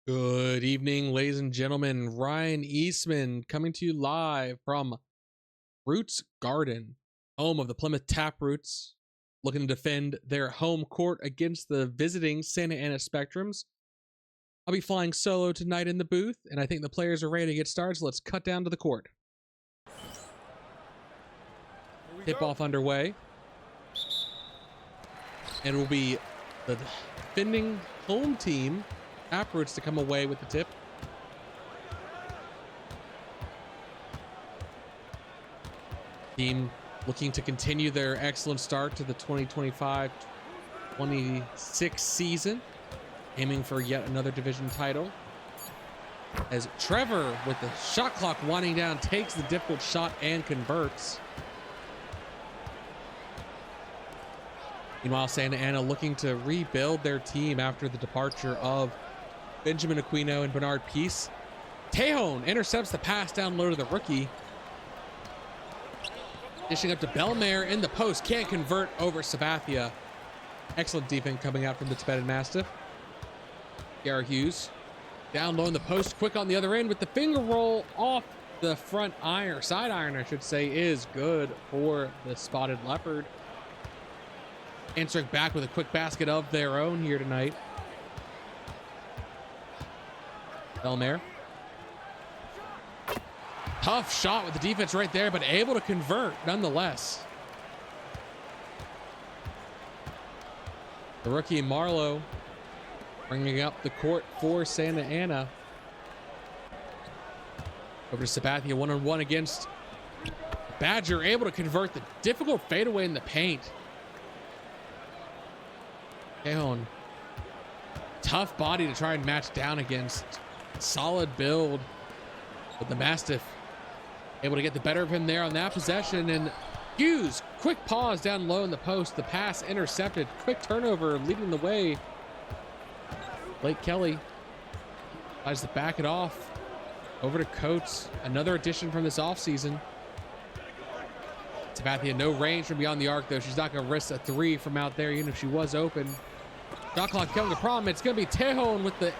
Good evening, ladies and gentlemen. Ryan Eastman coming to you live from Roots Garden, home of the Plymouth Taproots, looking to defend their home court against the visiting Santa Ana Spectrums. I'll be flying solo tonight in the booth, and I think the players are ready to get started, so let's cut down to the court. Tip-off underway. And it will be the defending home team, Taproots, to come away with the tip. Team looking to continue their excellent start to the 2025-26 season, aiming for yet another division title. As Trevor, with the shot clock winding down, takes the difficult shot and converts. Meanwhile, Santa Ana looking to rebuild their team after the departure of Benjamin Aquino and Bernard Peace. Tejon intercepts the pass down low to the rookie. Dishing up to Belmare in the post. Can't convert over Sabathia. Excellent defense coming out from the Tibetan Mastiff. Garrett Hughes down low in the post. Quick on the other end with the finger roll off the front iron. Side iron, I should say, is good for the Spotted Leopard. Answering back with a quick basket of their own here tonight. Belmare. Tough shot with the defense right there, but able to convert nonetheless. The rookie Marlowe bringing up the court for Santa Ana. Over to Sabathia, one-on-one against Badger, able to convert the difficult fadeaway in the paint. Tejon, tough body to try and match down against. Solid build, but the Mastiff able to get the better of him there on that possession. And Hughes, quick pause down low in the post. The pass intercepted. Quick turnover leading the way. Blake Kelly tries to back it off. Over to Coates. Another addition from this offseason. Sabathia, no range from beyond the arc, though. She's not going to risk a three from out there, even if she was open. Shot clock becoming a problem. It's going to be Tejon with the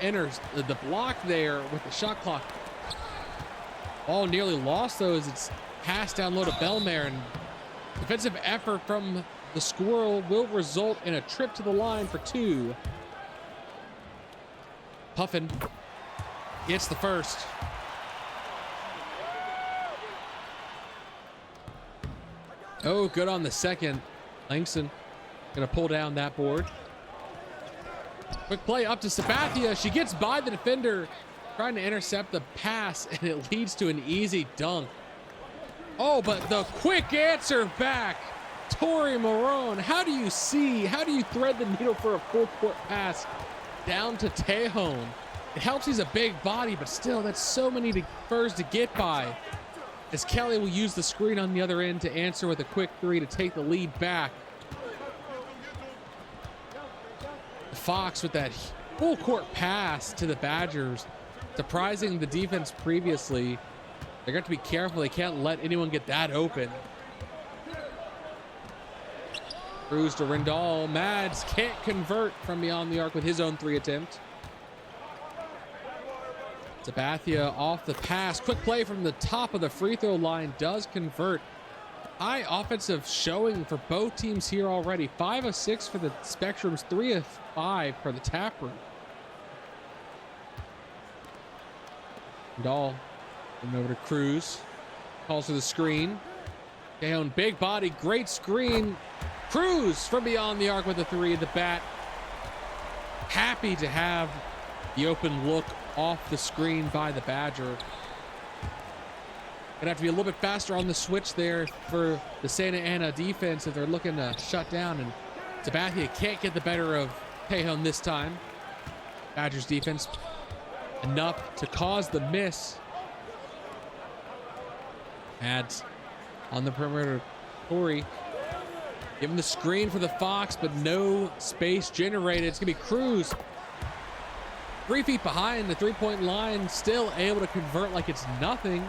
block there with the shot clock. Ball nearly lost, though, as it's passed down low to Belmare. And defensive effort from the Squirrel will result in a trip to the line for two. Puffin gets the first. Oh, good on the second. Langston gonna pull down that board. Quick play up to Sabathia. She gets by the defender, trying to intercept the pass, and it leads to an easy dunk. Oh, but the quick answer back. Tori Marone, how do you thread the needle for a full court pass down to Tejon? It helps he's a big body, but still, that's so many furs to get by. As Kelly will use the screen on the other end to answer with a quick three to take the lead back. Fox with that full court pass to the Badgers, surprising the defense previously. They got to be careful. They can't let anyone get that open. Cruz to Rindal. Mads can't convert from beyond the arc with his own three attempt. Sabathia off the pass. Quick play from the top of the free throw line does convert. High offensive showing for both teams here already. 5 of 6 for the Spectrums, 3 of 5 for the Taproot. Dahl going over to Cruz. Calls for the screen. Down, big body, great screen. Cruz from beyond the arc with a three at the bat. Happy to have the open look off the screen by the Badger. Gonna have to be a little bit faster on the switch there for the Santa Ana defense if they're looking to shut down, and Sabathia can't get the better of Tejon this time. Badgers defense enough to cause the miss. Adds on the perimeter. Corey giving the screen for the Fox, but no space generated. It's gonna be Cruz 3 feet behind the three-point line, still able to convert like it's nothing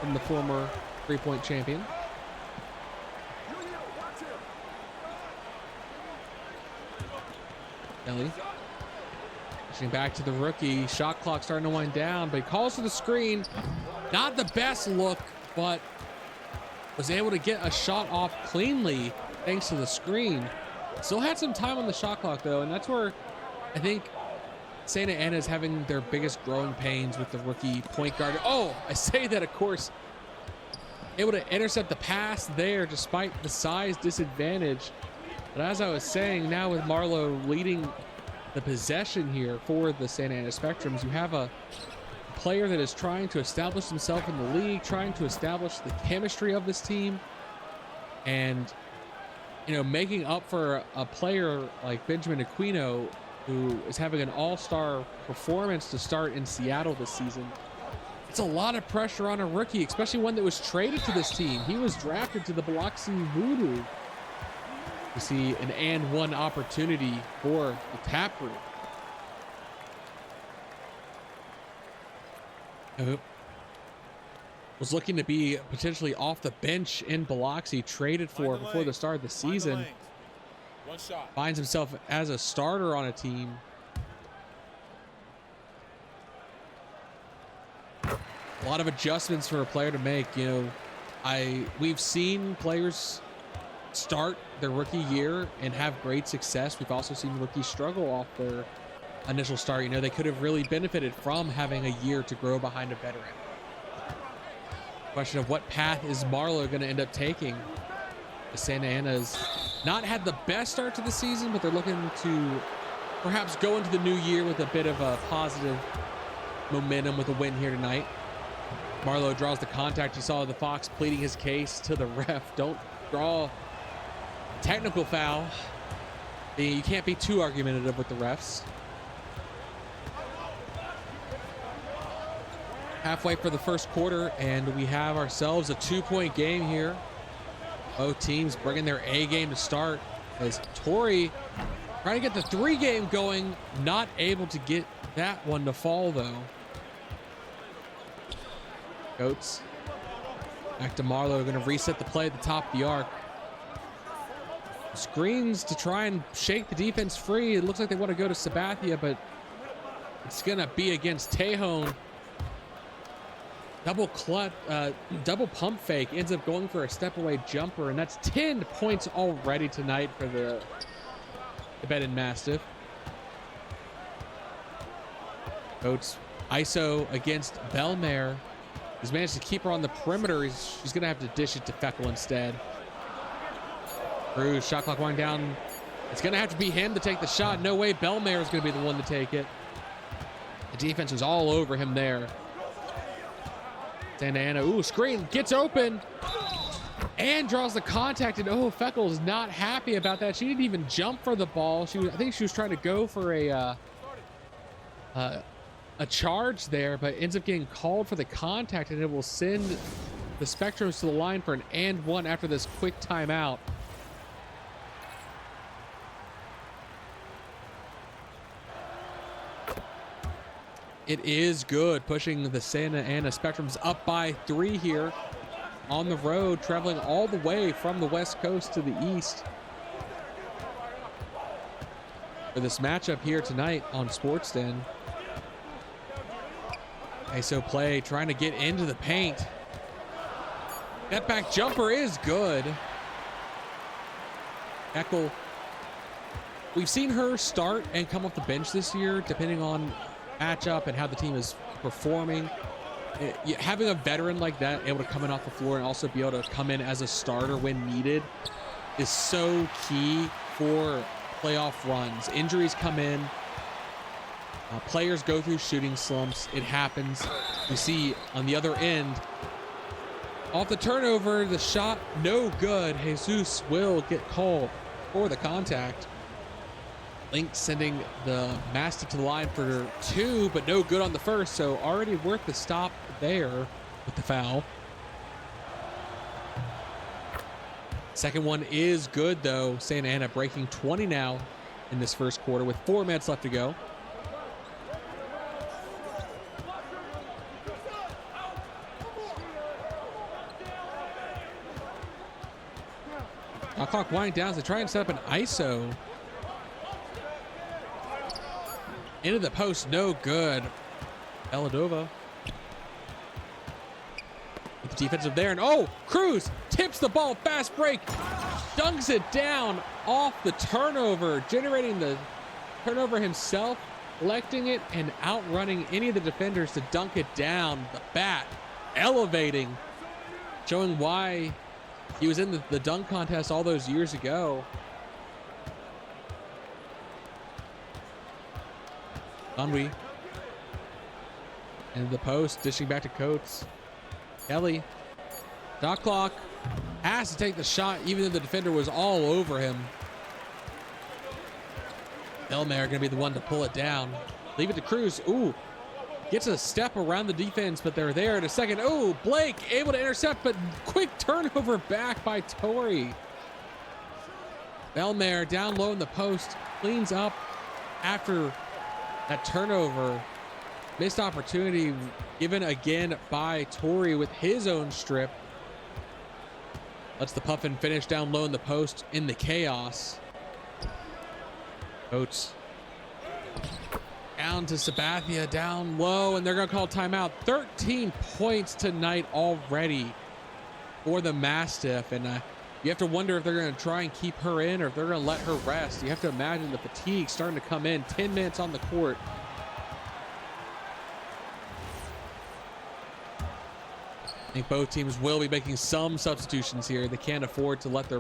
from the former three-point champion. Kelly Pushing back to the rookie. Shot clock starting to wind down, but he calls for the screen. Not the best look, but was able to get a shot off cleanly thanks to the screen. Still had some time on the shot clock though, and that's where I think Santa Ana is having their biggest growing pains with the rookie point guard. Oh, I say that, of course, able to intercept the pass there despite the size disadvantage. But as I was saying, now with Marlowe leading the possession here for the Santa Ana Spectrums, you have a player that is trying to establish himself in the league, trying to establish the chemistry of this team, and, you know, making up for a player like Benjamin Aquino, who is having an all-star performance to start in Seattle this season. It's a lot of pressure on a rookie, especially one that was traded to this team. He was drafted to the Biloxi Voodoo. You see an and one opportunity for the Taproot. Was looking to be potentially off the bench in Biloxi, traded for before the start of the season. One shot. Finds himself as a starter on a team. A lot of adjustments for a player to make. You know, we've seen players start their rookie year and have great success. We've also seen rookies struggle off their initial start. You know, they could have really benefited from having a year to grow behind a veteran. Question of what path is Marlowe going to end up taking? The Santa Ana's not had the best start to the season, but they're looking to perhaps go into the new year with a bit of a positive momentum with a win here tonight. Marlowe draws the contact. You saw the Fox pleading his case to the ref. Don't draw technical foul. You can't be too argumentative with the refs. Halfway for the first quarter, and we have ourselves a 2-point game here. Both teams bringing their A game to start, as Torrey trying to get the 3 game going, not able to get that one to fall though. Goats back to Marlowe, going to reset the play at the top of the arc. Screens to try and shake the defense free. It looks like they want to go to Sabathia, but it's going to be against Tejon. Double pump fake, ends up going for a step away jumper, and that's 10 points already tonight for the Tibetan Mastiff. Coach ISO against Belmare. He's managed to keep her on the perimeter. She's going to have to dish it to Feckle instead. Cruz, shot clock winding down. It's going to have to be him to take the shot. No way Belmare is going to be the one to take it. The defense was all over him there. Santa Ana, ooh, screen, gets open and draws the contact, and oh, Feckle's not happy about that. She didn't even jump for the ball. I think she was trying to go for a charge there, but ends up getting called for the contact, and it will send the Spectrums to the line for an and one after this quick timeout. It is good, pushing the Santa Ana Spectrums up by 3 here on the road, traveling all the way from the West Coast to the East for this matchup here tonight on SportsDen. ISO play, trying to get into the paint. That back jumper is good. Eckel, we've seen her start and come off the bench this year, depending on matchup and how the team is performing. Having a veteran like that able to come in off the floor and also be able to come in as a starter when needed is so key for playoff runs. Injuries come in, players go through shooting slumps. It happens. You see on the other end, off the turnover, the shot no good. Jesus will get called for the contact. Link sending the Mastiff to the line for 2, but no good on the first, so already worth the stop there with the foul. Second one is good though. Santa Ana breaking 20 now in this first quarter with 4 minutes left to go. Clock winding down as they try and set up an ISO. Into the post, no good. Eladova. With the defensive there, and oh, Cruz tips the ball, fast break, dunks it down off the turnover, generating the turnover himself, collecting it, and outrunning any of the defenders to dunk it down. The bat elevating, showing why he was in the dunk contest all those years ago. Conway into the post, dishing back to Coates. Kelly, shot clock, has to take the shot even though the defender was all over him. Elmer gonna be the one to pull it down. Leave it to Cruz. Ooh, gets a step around the defense, but they're there in a second. Ooh, Blake able to intercept, but quick turnover back by Torrey. Elmer down low in the post, cleans up after that turnover. Missed opportunity given again by Torrey with his own strip. Lets the Puffin finish down low in the post in the chaos. Coates down to Sabathia, down low, and they're gonna call timeout. 13 points tonight already for the Mastiff, and you have to wonder if they're gonna try and keep her in or if they're gonna let her rest. You have to imagine the fatigue starting to come in. 10 minutes on the court. I think both teams will be making some substitutions here. They can't afford to let their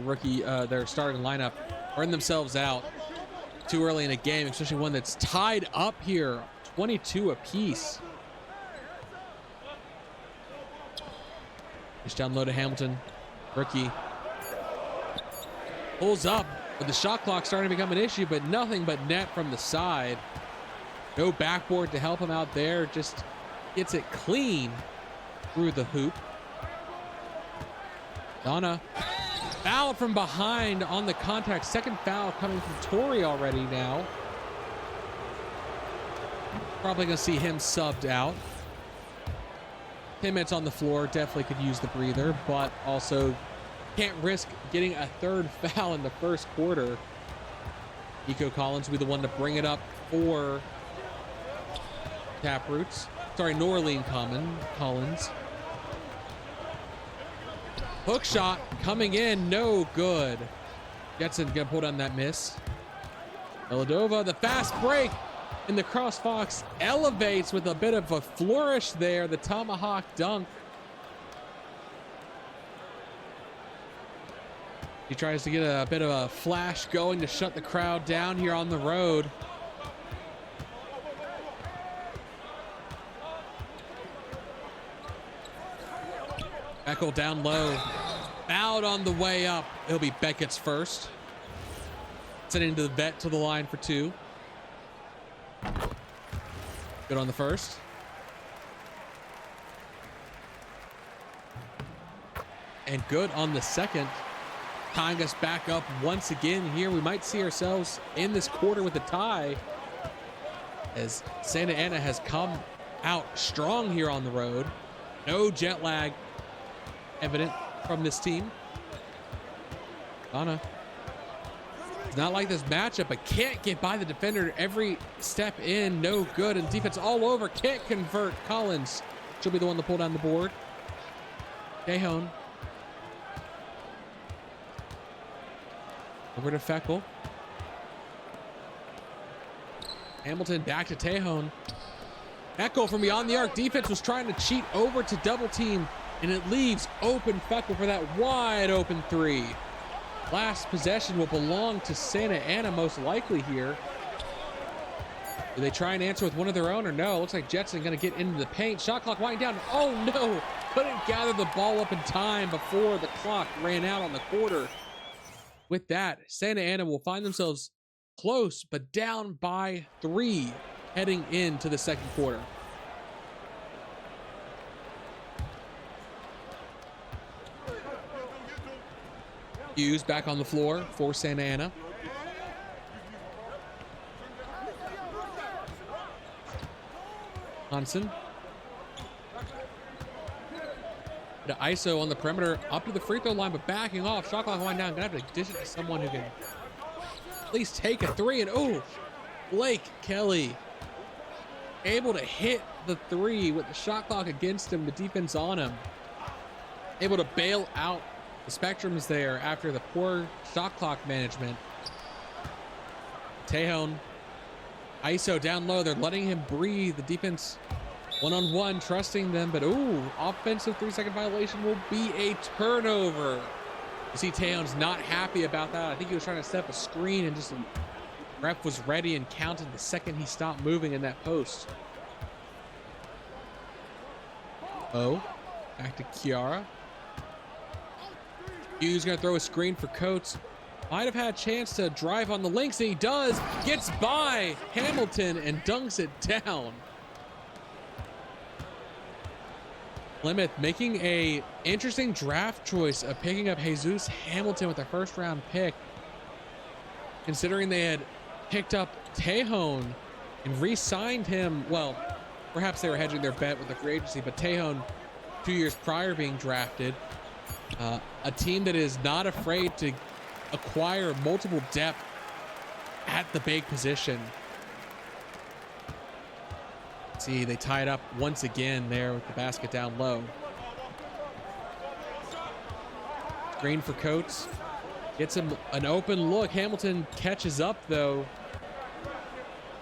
their starting lineup burn themselves out too early in a game, especially one that's tied up here, 22 apiece. Just down low to Hamilton. Rookie pulls up, but the shot clock starting to become an issue, but nothing but net from the side. No backboard to help him out there. Just gets it clean through the hoop. Donna foul from behind on the contact. Second foul coming from Torrey already now. Probably gonna see him subbed out. 10 minutes on the floor, definitely could use the breather, but also can't risk getting a third foul in the first quarter. Nico Collins will be the one to bring it up for Taproots. Sorry, Norleen Collins. Hook shot coming in, no good. Jetson gonna pull down that miss. Eladova, the fast break, and the CrossFox elevates with a bit of a flourish there. The tomahawk dunk. He tries to get a bit of a flash going to shut the crowd down here on the road. Eckel down low, fouled on the way up. It'll be Beckett's first. Sending to the vet to the line for two. Good on the first. And good on the second. Tying us back up once again here. We might see ourselves in this quarter with a tie, as Santa Ana has come out strong here on the road. No jet lag evident from this team. Donna, it's not like this matchup, but can't get by the defender every step in. No good, and defense all over. Can't convert. Collins, she'll be the one to pull down the board. Cajon over to Feckel. Hamilton back to Tejon. Feckel from beyond the arc. Defense was trying to cheat over to double team, and it leaves open Feckel for that wide open three. Last possession will belong to Santa Ana most likely here. Do they try and answer with one of their own or no? Looks like Jetson gonna get into the paint. Shot clock winding down. Oh no, couldn't gather the ball up in time before the clock ran out on the quarter. With that, Santa Ana will find themselves close, but down by 3 heading into the second quarter. Hughes back on the floor for Santa Ana. Hansen. The ISO on the perimeter up to the free throw line, but backing off. Shot clock wind down. Gonna have to dish it to someone who can at least take a three. And oh, Blake Kelly able to hit the three with the shot clock against him, the defense on him. Able to bail out the Spectrums there after the poor shot clock management. Tejon, ISO down low. They're letting him breathe. The defense one-on-one, trusting them, but ooh, offensive 3-second violation will be a turnover. You see Tejon's not happy about that. I think he was trying to set up a screen and just ref was ready and counted the second he stopped moving in that post. Oh, back to Kiara. Hughes gonna throw a screen for Coates. Might have had a chance to drive on the links, and he does. Gets by Hamilton and dunks it down. Plymouth making a interesting draft choice of picking up Jesus Hamilton with a first-round pick, considering they had picked up Tejon and re-signed him. Well, perhaps they were hedging their bet with the free agency, but Tejon 2 years prior being drafted. A team that is not afraid to acquire multiple depth at the big position. See, they tied up once again there with the basket down low. Screen for Coates. Gets him an open look. Hamilton catches up though.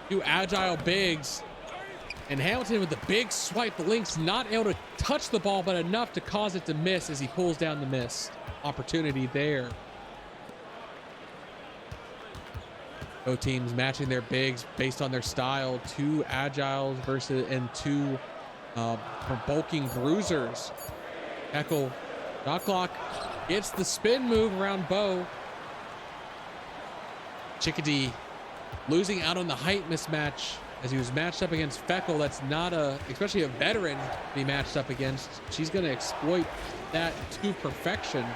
Two agile bigs. And Hamilton with the big swipe. The Lynx not able to touch the ball, but enough to cause it to miss as he pulls down the miss. Opportunity there. Both teams matching their bigs based on their style. Two agiles versus and two bulking bruisers. Eckel, shot clock, gets the spin move around Bo. Chickadee losing out on the height mismatch as he was matched up against Feckel. That's not especially a veteran to be matched up against. She's going to exploit that to perfection.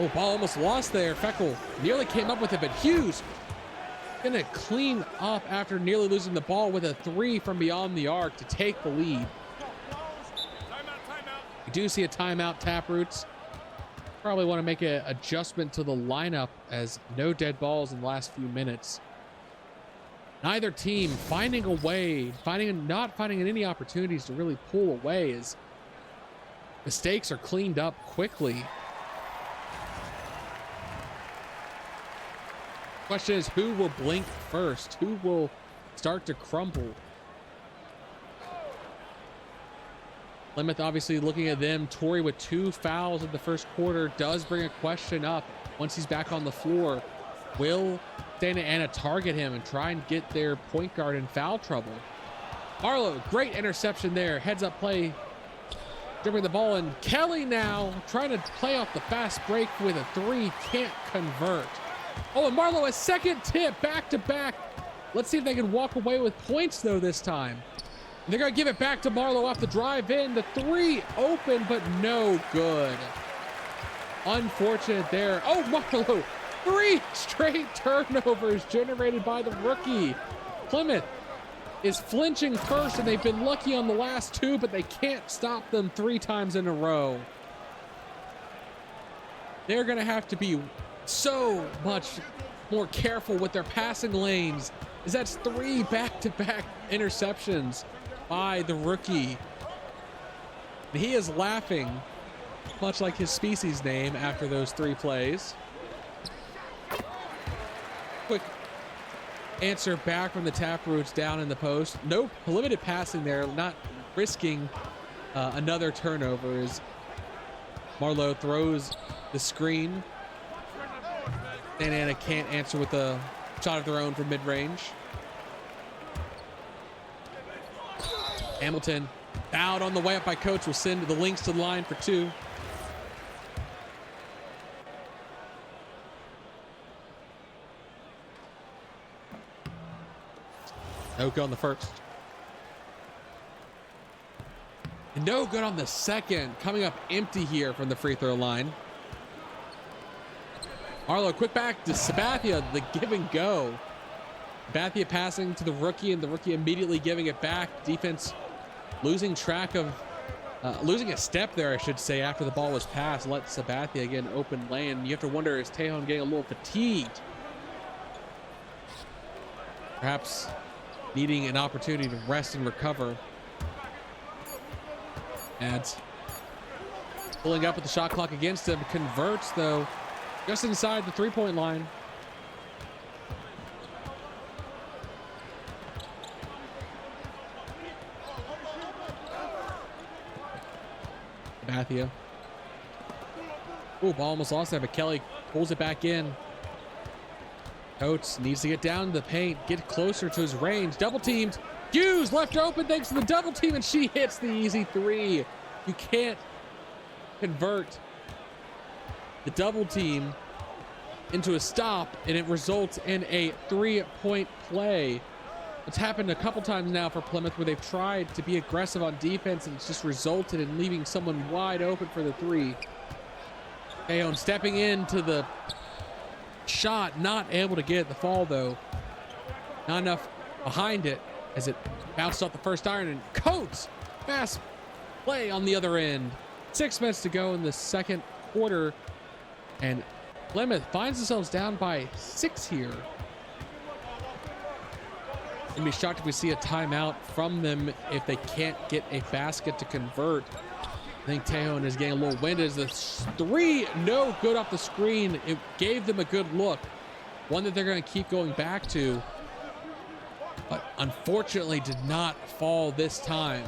Oh, ball almost lost there. Feckel nearly came up with it, but Hughes gonna clean up after nearly losing the ball with a three from beyond the arc to take the lead. We do see a timeout, Taproots. Probably want to make an adjustment to the lineup as no dead balls in the last few minutes. Neither team finding a way, not finding any opportunities to really pull away as mistakes are cleaned up quickly. Question is, who will blink first? Who will start to crumble? Plymouth obviously looking at them. Torrey with 2 fouls in the first quarter does bring a question up once he's back on the floor. Will Santa Ana target him and try and get their point guard in foul trouble? Marlowe, great interception there. Heads up play, dribbling the ball, and Kelly now trying to play off the fast break with a three, can't convert. Oh, and Marlowe a second tip back to back. Let's see if they can walk away with points though this time. They're gonna give it back to Marlowe off the drive in. The three open, but no good. Unfortunate there. Oh, Marlowe, 3 straight turnovers generated by the rookie. Plymouth is flinching first, and they've been lucky on the last 2, but they can't stop them 3 times in a row. They're gonna have to be so much more careful with their passing lanes, as that's 3 back-to-back interceptions by the rookie. And he is laughing, much like his species name, after those 3 plays. Quick answer back from the Taproots down in the post. No limited passing there, not risking another turnover as Marlowe throws the screen. Santa Ana can't answer with a shot of their own from mid-range. Hamilton fouled on the way up by Coates will send the Lynx to the line for 2. No good on the first. And no good on the second. Coming up empty here from the free throw line. Marlowe, quick back to Sabathia, the give and go. Sabathia passing to the rookie, and the rookie immediately giving it back. Defense losing track of, losing a step there, I should say, after the ball was passed. Let Sabathia again open lane. You have to wonder, is Tejon getting a little fatigued? Perhaps needing an opportunity to rest and recover. Adds pulling up with the shot clock against him, converts though just inside the 3-point line. Sabathia. Ooh, ball almost lost there, but Kelly pulls it back in. Coates needs to get down to the paint, get closer to his range. Double teamed. Hughes left open thanks to the double team, and she hits the easy three. You can't convert the double team into a stop, and it results in a 3-point play. It's happened a couple times now for Plymouth where they've tried to be aggressive on defense, and it's just resulted in leaving someone wide open for the three. Tejon stepping into the shot, not able to get the fall though. Not enough behind it as it bounced off the first iron, and Coates fast play on the other end. 6 minutes to go in the second quarter, and Plymouth finds themselves down by 6 here. I'd be shocked if we see a timeout from them if they can't get a basket to convert. I think Tejon is getting a little winded as the three no good off the screen. It gave them a good look, one that they're going to keep going back to, but unfortunately did not fall this time.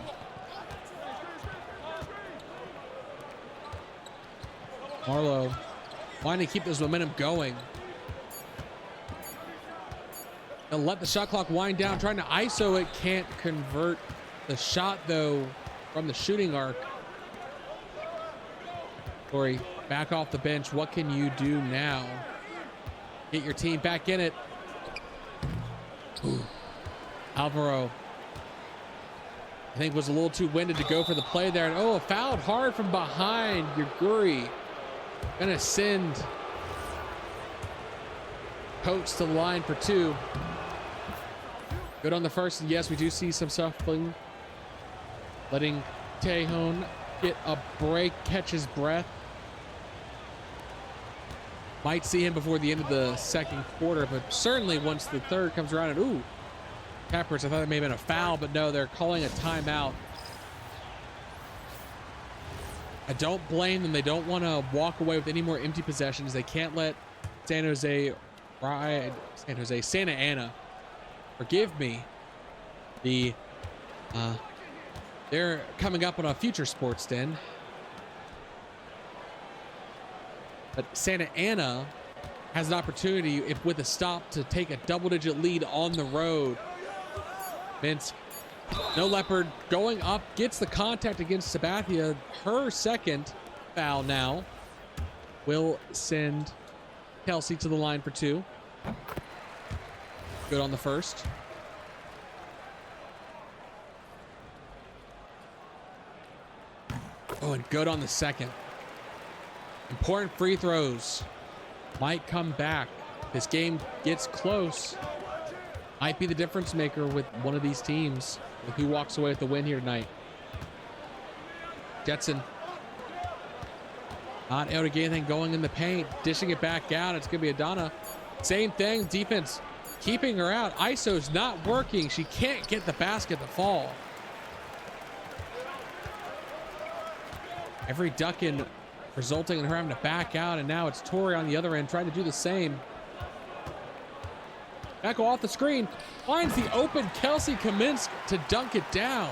Marlowe wanting to keep this momentum going. They'll let the shot clock wind down, trying to ISO it, can't convert the shot though from the shooting arc. Corey back off the bench. What can you do now? Get your team back in it. Ooh. Alvaro, I think, was a little too winded to go for the play there. And oh, fouled hard from behind. Yaguri gonna send Coates to the line for 2. Good on the first, and yes, we do see some shuffling. Letting Tejon get a break, catch his breath. Might see him before the end of the second quarter, but certainly once the third comes around. And ooh, Peppers, I thought it may have been a foul, but no, they're calling a timeout. I don't blame them. They don't want to walk away with any more empty possessions. They can't let Santa Ana, forgive me. They're coming up on a future Sports Den. But Santa Ana has an opportunity, if with a stop, to take a double-digit lead on the road. Vince, no Leopard going up, gets the contact against Sabathia. Her second foul now will send Kelsey to the line for 2. Good on the first. Oh, and good on the second. Important free throws might come back. This game gets close. Might be the difference maker with one of these teams, with who walks away with the win here tonight. Jetson not able to get anything going in the paint, dishing it back out. It's gonna be Adana. Same thing, defense keeping her out. ISO's not working. She can't get the basket to fall. Every duck in resulting in her having to back out, and now it's Tori on the other end trying to do the same. Back off the screen, finds the open Kelsey Kaminsk to dunk it down.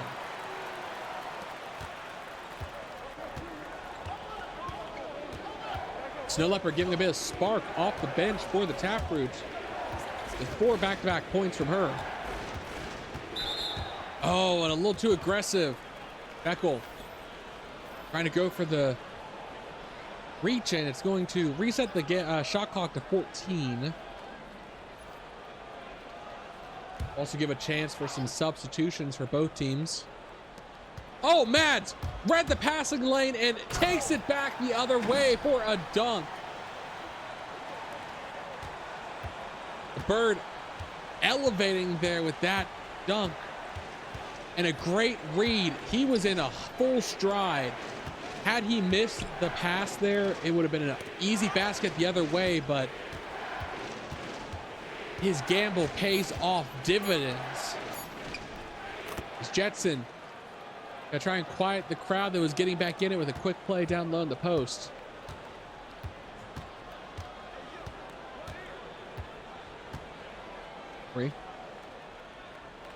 Snow Leopard giving a bit of spark off the bench for the Taproots. With 4 back-to-back points from her. Oh, and a little too aggressive. Beckel trying to go for the reach, and it's going to reset the shot clock to 14. Also give a chance for some substitutions for both teams. Oh, Mads read the passing lane and takes it back the other way for a dunk. The Bird elevating there with that dunk. And a great read. He was in a full stride. Had he missed the pass there, it would have been an easy basket the other way, but his gamble pays off dividends It's Jetson. Gotta try and quiet the crowd that was getting back in it with a quick play down low in the post.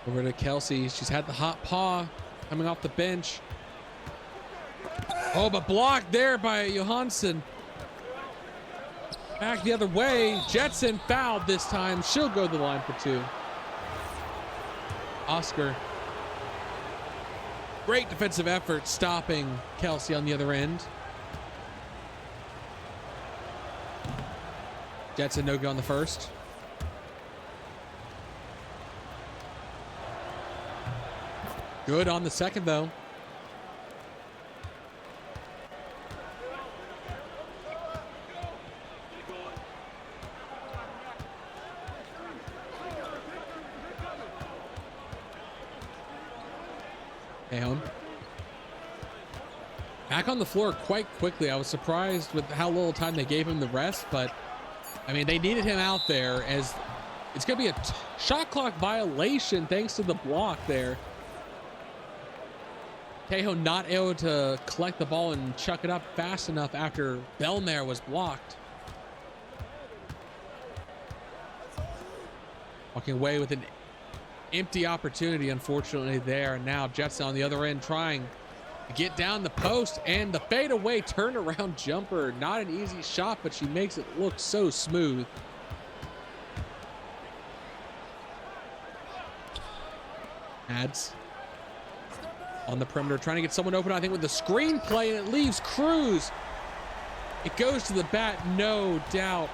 Over to Kelsey. She's had the hot paw coming off the bench. Oh, but blocked there by Johansson. Back the other way. Jetson fouled this time. She'll go to the line for 2. Oscar. Great defensive effort stopping Kelsey on the other end. Jetson no go on the first. Good on the second, though. Cajon. Back on the floor quite quickly. I was surprised with how little time they gave him the rest, but I mean, they needed him out there as it's going to be a shot clock violation thanks to the block there. Cajon not able to collect the ball and chuck it up fast enough after Belmare was blocked. Walking away with an empty opportunity, unfortunately, there. And now Jetson on the other end trying to get down the post, and the fadeaway turnaround jumper. Not an easy shot, but she makes it look so smooth. Adds on the perimeter, trying to get someone open, I think, with the screen play, and it leaves Cruz. It goes to the bat, no doubt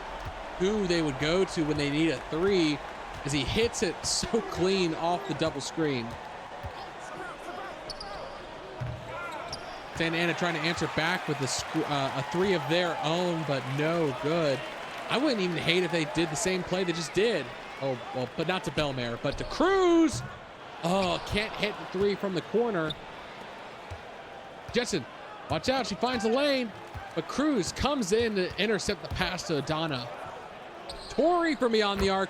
who they would go to when they need a 3, as he hits it so clean off the double screen. Santa Ana trying to answer back with a 3 of their own, but no good. I wouldn't even hate if they did the same play they just did. Oh, well, but not to Belmare, but to Cruz. Oh, can't hit the 3 from the corner. Jetson, watch out, she finds a lane, but Cruz comes in to intercept the pass to Adana. Torrey from beyond the arc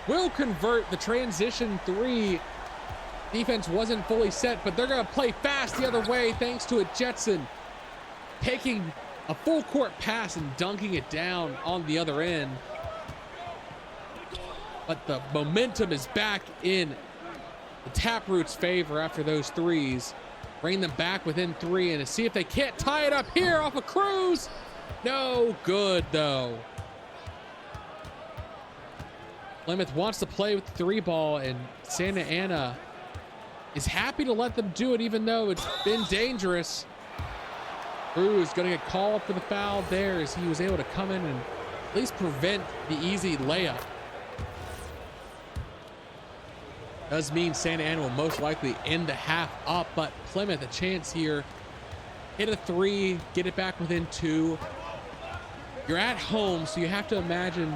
will convert the transition 3. Defense wasn't fully set, but they're going to play fast the other way thanks to a Jetson taking a full court pass and dunking it down on the other end. But the momentum is back in the Taproot's favor after those 3s. Bring them back within 3 and to see if they can't tie it up here off of Cruz. No good, though. Plymouth wants to play with the 3 ball, and Santa Ana is happy to let them do it, even though it's been dangerous. Cruz going to get called for the foul there as he was able to come in and at least prevent the easy layup. Does mean Santa Ana will most likely end the half up, but Plymouth a chance here. Hit a 3, get it back within 2. You're at home, so you have to imagine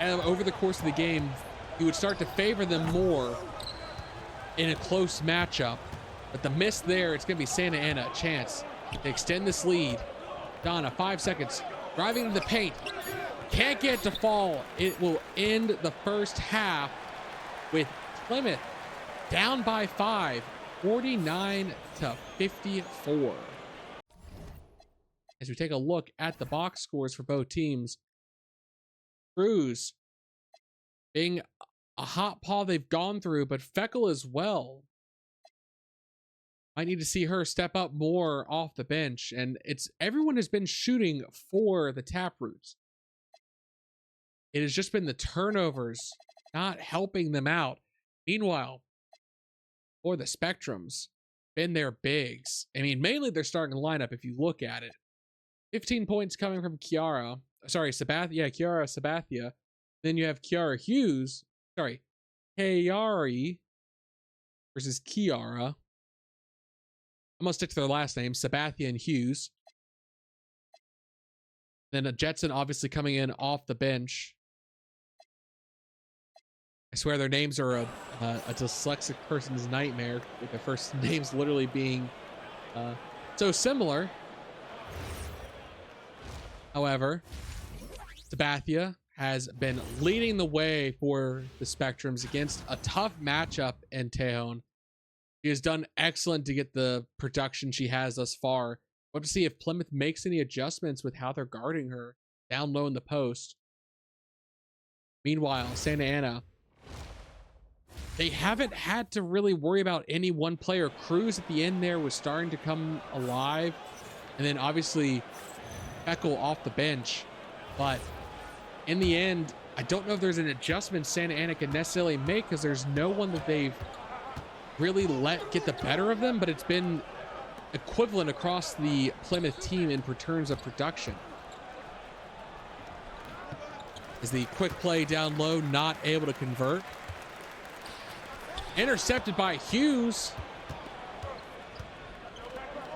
over the course of the game, you would start to favor them more in a close matchup. But the miss there, it's going to be Santa Ana a chance to extend this lead. Donna, 5 seconds, driving to the paint. Can't get to fall. It will end the first half with Plymouth down by 5, 49-54. As we take a look at the box scores for both teams, Cruz being a hot paw they've gone through, but Feckle as well. I need to see her step up more off the bench, and everyone has been shooting for the Taproots. It has just been the turnovers not helping them out. Meanwhile, for the Spectrums, been their bigs. I mean, mainly their starting lineup if you look at it. 15 points coming from Kiara. Sorry, Sabathia. Yeah, Kiara Sabathia. Then you have Kiara Hughes. Sorry, Kayari versus Kiara. I'm going to stick to their last name, Sabathia and Hughes. Then a Jetson obviously coming in off the bench. I swear their names are a dyslexic person's nightmare, with their first names literally being so similar. However, Sabathia has been leading the way for the Spectrums against a tough matchup in Tejon. She has done excellent to get the production she has thus far. We'll have to see if Plymouth makes any adjustments with how they're guarding her down low in the post. Meanwhile, Santa Ana, they haven't had to really worry about any one player. Cruz at the end there was starting to come alive. And then obviously Beckel off the bench. But in the end, I don't know if there's an adjustment Santa Ana can necessarily make because there's no one that they've really let get the better of them, but it's been equivalent across the Plymouth team in terms of production. As the quick play down low, not able to convert. Intercepted by Hughes.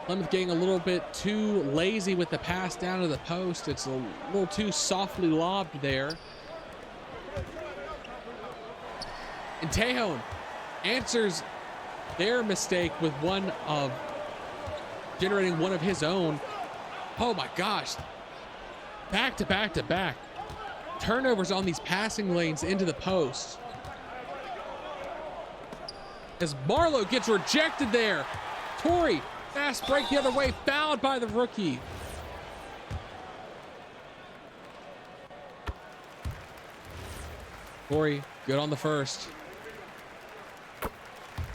Plymouth getting a little bit too lazy with the pass down to the post. It's a little too softly lobbed there. And Tejon answers their mistake with one of generating one of his own. Oh my gosh. Back to back to back. Turnovers on these passing lanes into the post. As Marlowe gets rejected there. Torrey, fast break the other way, fouled by the rookie. Torrey, good on the first.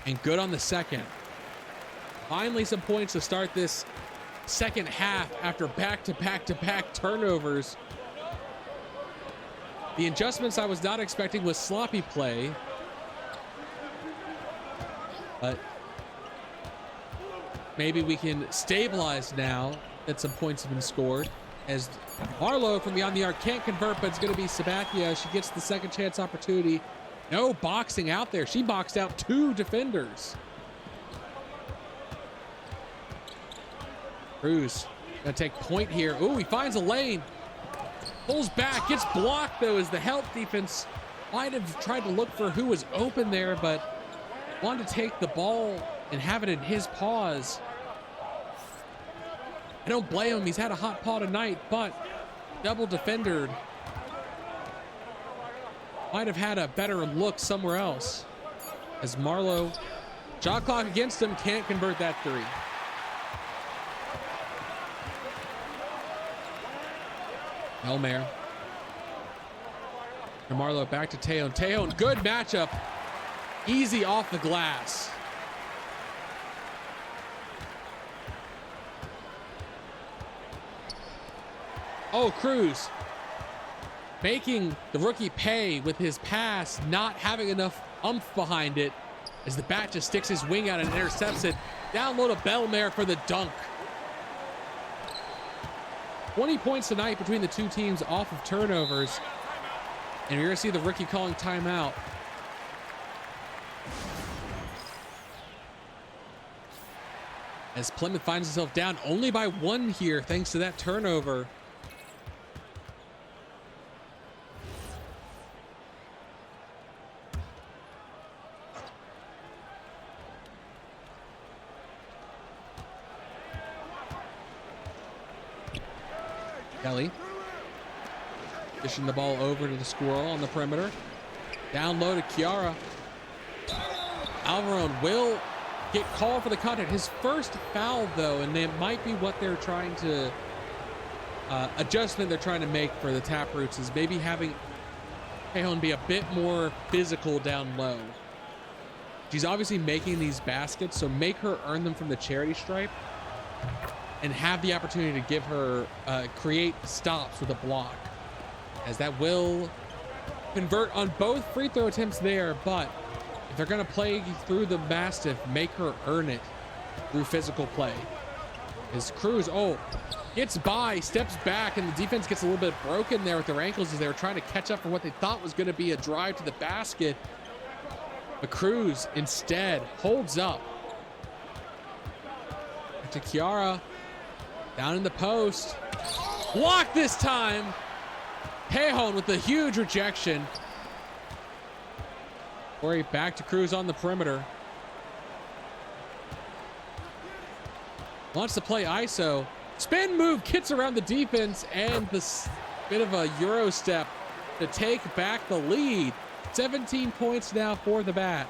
And good on the second. Finally some points to start this second half after back-to-back-to-back turnovers. The adjustments I was not expecting was sloppy play. But maybe we can stabilize now that some points have been scored. As Marlowe from beyond the arc can't convert, but it's going to be Sabathia. She gets the second chance opportunity. No boxing out there. She boxed out two defenders. Cruz gonna take point here. Ooh, he finds a lane. Pulls back, gets blocked though as the help defense might have tried to look for who was open there, but wanted to take the ball and have it in his paws. I don't blame him. He's had a hot paw tonight, but double defendered. Might have had a better look somewhere else. As Marlowe, shot clock against him, can't convert that three. Elmer. And Marlowe back to Tejon. Tejon, good matchup. Easy off the glass. Oh, Cruz making the rookie pay with his pass, not having enough oomph behind it as the bat just sticks his wing out and intercepts it. Down low to Bellemare for the dunk. 20 points tonight between the two teams off of turnovers. And you're going to see the rookie calling timeout. As Plymouth finds itself down only by one here thanks to that turnover. Kelly dishing the ball over to the squirrel on the perimeter. Down low to Chiara. Alvarone will get called for the contact. His first foul though, and it might be what they're trying to adjustment they're trying to make for the Taproots is maybe having Tejon be a bit more physical down low. She's obviously making these baskets, so make her earn them from the charity stripe and have the opportunity to give her create stops with a block, as that will convert on both free throw attempts there. But if they're going to play through the Mastiff, make her earn it through physical play. As Cruz gets by, steps back, and the defense gets a little bit broken there with their ankles as they were trying to catch up for what they thought was going to be a drive to the basket. But Cruz instead holds up. To Chiara. Down in the post. Blocked this time. Tejon with the huge rejection. Corey back to Cruz on the perimeter. Wants to play ISO. Spin move, gets around the defense, and this bit of a Euro step to take back the lead. 17 points now for the Bat.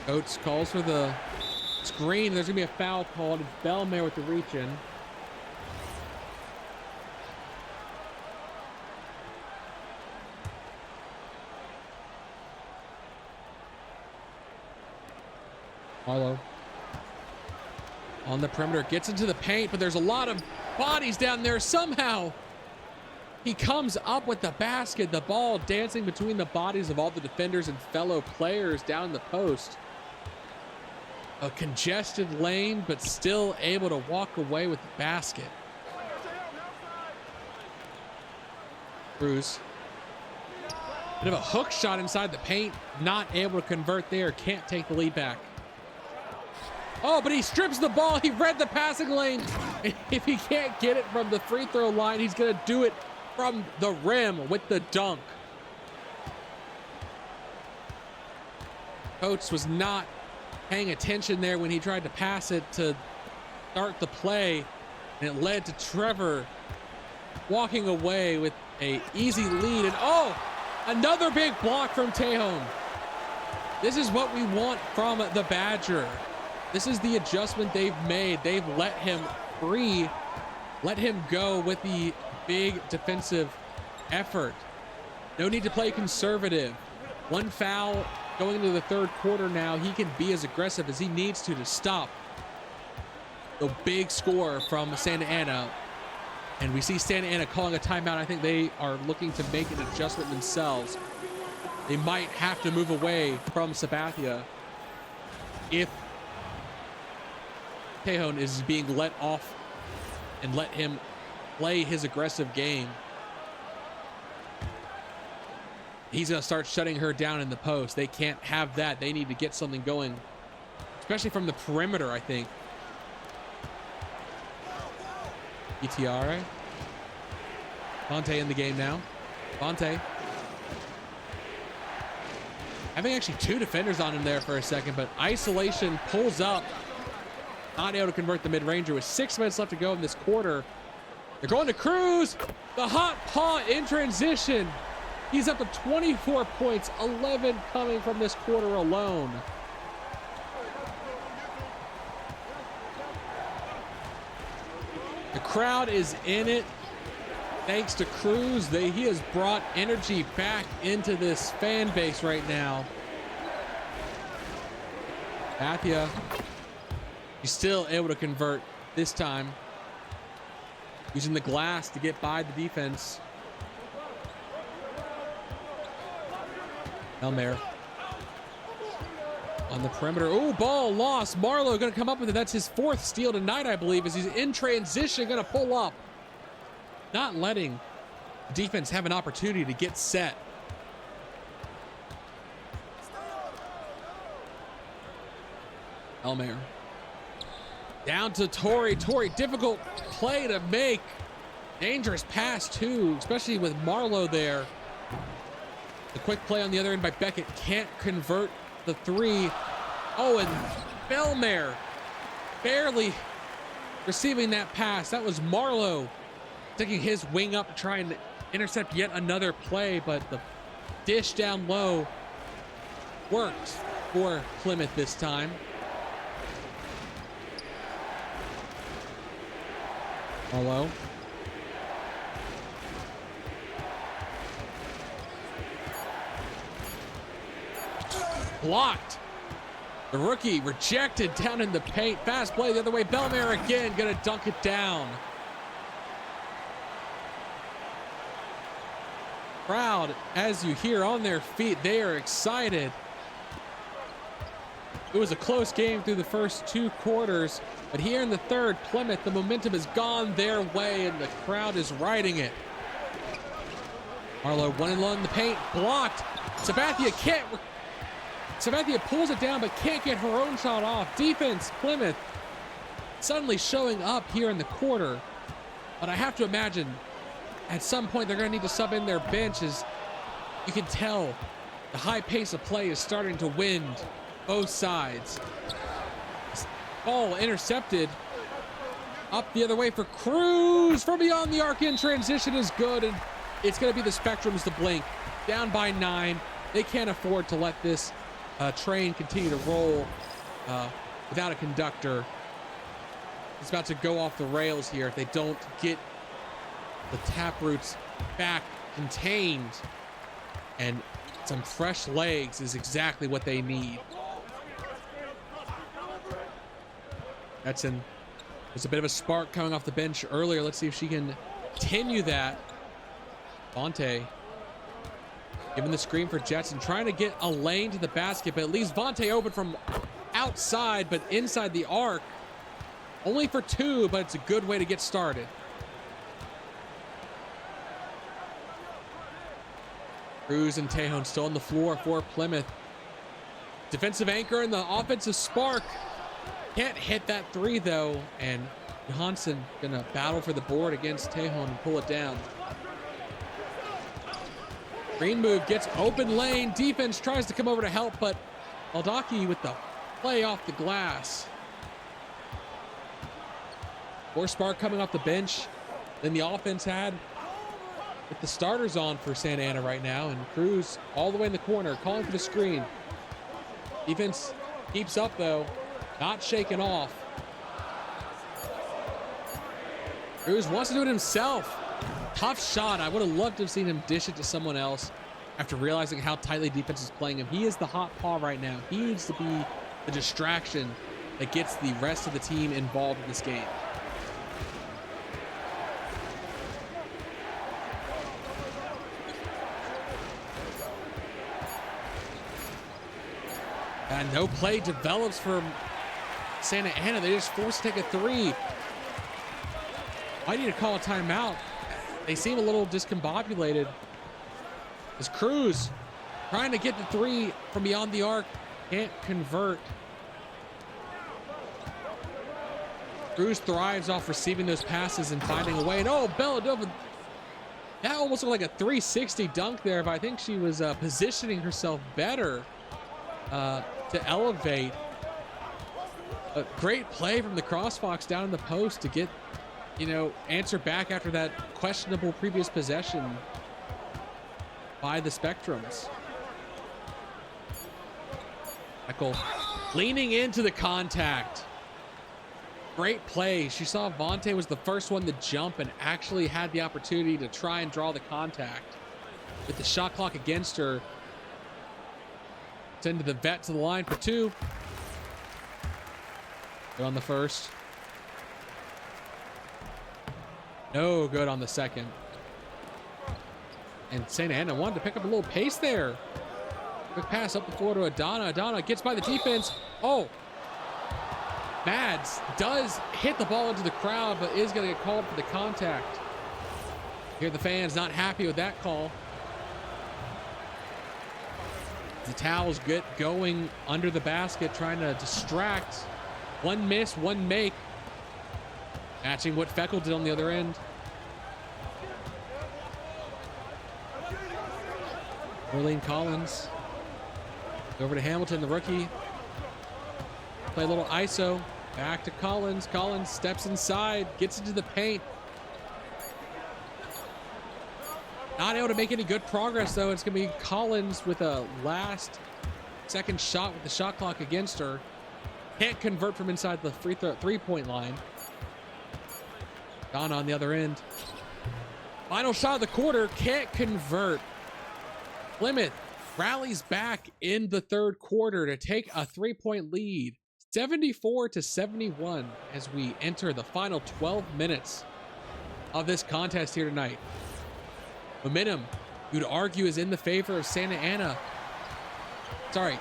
Coach calls for the screen. There's gonna be a foul called. It's Belmare with the reach in. Marlowe on the perimeter, gets into the paint, but there's a lot of bodies down there. Somehow he comes up with the basket, the ball dancing between the bodies of all the defenders and fellow players down the post. A congested lane, but still able to walk away with the basket. Cruz. Bit of a hook shot inside the paint, not able to convert there, can't take the lead back. Oh, but he strips the ball. He read the passing lane. If he can't get it from the free throw line, he's going to do it from the rim with the dunk. Coach was not paying attention there when he tried to pass it to start the play, and it led to Trevor walking away with an easy lead. And oh, another big block from Tejon. This is what we want from the Badger. This is the adjustment they've made. They've let him free, let him go with the big defensive effort. No need to play conservative. One foul going into the third quarter now. He can be as aggressive as he needs to stop the big score from Santa Ana. And we see Santa Ana calling a timeout. I think they are looking to make an adjustment themselves. They might have to move away from Sabathia if Tejon is being let off and let him play his aggressive game. He's going to start shutting her down in the post. They can't have that. They need to get something going, especially from the perimeter, I think. ETR. Fonte in the game now. Fonte. Having actually two defenders on him there for a second, but isolation pulls up. Not able to convert the mid-ranger with 6 minutes left to go in this quarter. They're going to Cruz. The hot paw in transition. He's up to 24 points, 11 coming from this quarter alone. The crowd is in it. Thanks to Cruz, he has brought energy back into this fan base right now. Sabathia, he's still able to convert this time, using the glass to get by the defense. Elmer on the perimeter. Oh, ball lost. Marlowe going to come up with it. That's his fourth steal tonight, I believe, as he's in transition, going to pull up. Not letting the defense have an opportunity to get set. Elmer. Down to Torrey. Torrey, difficult play to make. Dangerous pass, too, especially with Marlowe there. The quick play on the other end by Beckett. Can't convert the three. Oh, and Belmare barely receiving that pass. That was Marlowe sticking his wing up to try and intercept yet another play, but the dish down low worked for Plymouth this time. Marlowe. Blocked. The rookie rejected down in the paint. Fast play the other way. Belmare again gonna dunk it down. Crowd, as you hear, on their feet. They are excited. It was a close game through the first two quarters, but here in the third, Plymouth, the momentum has gone their way and the crowd is riding it. Marlowe one and one in the paint, blocked. Sabathia pulls it down but can't get her own shot off. Defense, Plymouth suddenly showing up here in the quarter, but I have to imagine at some point they're going to need to sub in their bench, as you can tell the high pace of play is starting to wind both sides. Ball intercepted Up the other way for Cruz from beyond the arc in transition is good, and it's going to be the Spectrums to blink. Down by 9. They can't afford to let this train continue to roll without a conductor. It's about to go off the rails here if they don't get the Taproots back contained, and some fresh legs is exactly what they need. There's a bit of a spark coming off the bench earlier. Let's see if she can continue that. Vontae giving the screen for Jetson, trying to get a lane to the basket, but it leaves Vontae open from outside, but inside the arc. Only for 2, but it's a good way to get started. Cruz and Tejon still on the floor for Plymouth. Defensive anchor and the offensive spark. Can't hit that 3 though, and Johansson gonna battle for the board against Tejon and pull it down. Green move gets open lane. Defense tries to come over to help, but Aldaki with the play off the glass. More spark coming off the bench than the offense had with the starters on for Santa Ana right now, and Cruz all the way in the corner calling for the screen. Defense keeps up though, not shaken off. Cruz wants to do it himself. Tough shot. I would have loved to have seen him dish it to someone else after realizing how tightly defense is playing him. He is the hot paw right now. He needs to be the distraction that gets the rest of the team involved in this game. And no play develops for Santa Ana. They just forced to take a 3. I need to call a timeout. They seem a little discombobulated. As Cruz trying to get the 3 from beyond the arc, can't convert. Cruz thrives off receiving those passes and finding a way. And oh, Belladova, that almost looked like a 360 dunk there, but I think she was positioning herself better to elevate. A great play from the CrossFox down in the post to get, answer back after that questionable previous possession by the Spectrums. Michael leaning into the contact. Great play. She saw Vontae was the first one to jump and actually had the opportunity to try and draw the contact. With the shot clock against her, send the vet to the line for 2. Good on the first. No good on the second. And Santa Ana wanted to pick up a little pace there. Quick pass up the floor to Adana. Adana gets by the defense. Oh, Mads does hit the ball into the crowd, but is going to get called for the contact. Here the fans not happy with that call. The towels get going under the basket, trying to distract. One miss, one make. Matching what Feckle did on the other end. Orlean Collins. Over to Hamilton, the rookie. Play a little ISO. Back to Collins. Collins steps inside, gets into the paint. Not able to make any good progress, though. It's going to be Collins with a last second shot with the shot clock against her. Can't convert from inside the three-point line. Donna on the other end. Final shot of the quarter. Can't convert. Plymouth rallies back in the third quarter to take a 3-point lead. 74-71 as we enter the final 12 minutes of this contest here tonight. Momentum, you'd argue, is in the favor of Santa Ana. Sorry,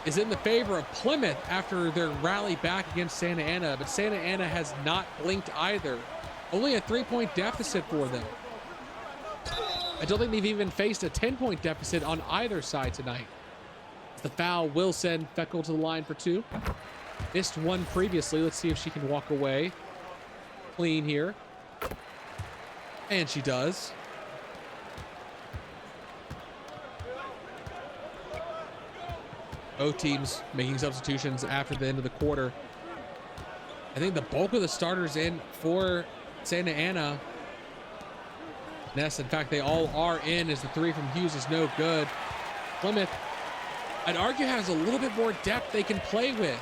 is in the favor of Plymouth after their rally back against Santa Ana, but Santa Ana has not blinked either. Only a 3-point deficit for them. I don't think they've even faced a 10-point deficit on either side tonight. The foul will send Feckle to the line for 2. Missed one previously. Let's see if she can walk away clean here. And she does. Both teams making substitutions after the end of the quarter. I think the bulk of the starters in for Santa Ana. Ness, in fact, they all are in, as the three from Hughes is no good. Plymouth, I'd argue, has a little bit more depth they can play with.